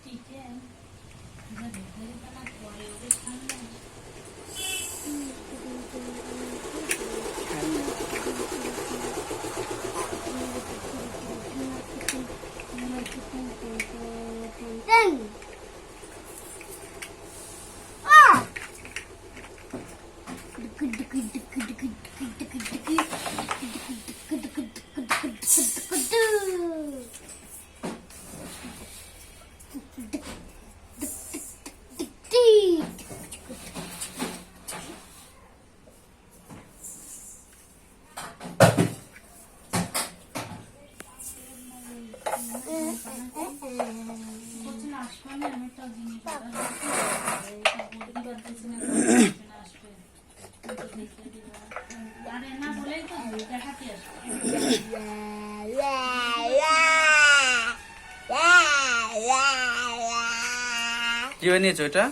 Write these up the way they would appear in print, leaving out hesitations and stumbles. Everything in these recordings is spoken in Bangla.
ठीक है কি বানিয়েছো এটা?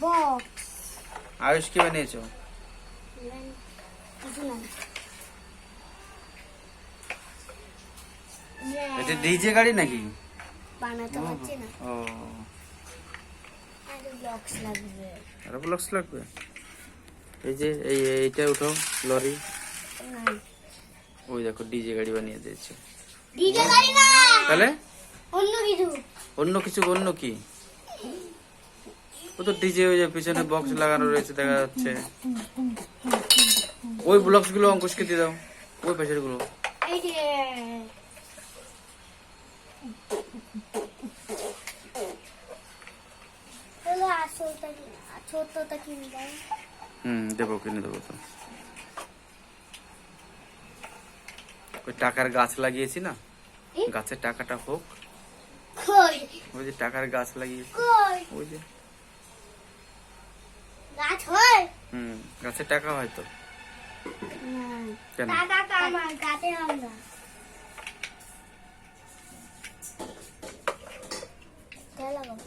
বক্স। আয়ুষ কি বানিয়েছো? এটা ডিজে গাড়ি নাকি? বানাতে পারছি না। ও আরে ব্লকস লাগবে। আরো ব্লকস লাগবে। এই যে এইটা উঠাও লরি। না ওই দেখো ডিজে গাড়ি বানিয়ে দিয়েছে। ডিজে গাড়ি না, তাহলে অন্য কিছু। অন্য কিছু? অন্য কি? ও তো ডিজে, ওই যে পিছনে বক্স লাগানো রয়েছে দেখা যাচ্ছে। ওই ব্লকস গুলো অঙ্কুশকে দিয়ে দাও, ওই পাশের গুলো। এই যে তাহলে ছোটটা কিনে দাও। দেবো, কিনে দেবো তো। ওই টাকার গাছ লাগিয়েছি না, গাছের টাকাটা হোক। কই? ওই যে টাকার গাছ লাগিয়েছি, কই? ওই যে গাছ হয়? গাছের টাকা হয়তো। কেন? টাকা কামাই, গাছে আমরা। লাগাবো।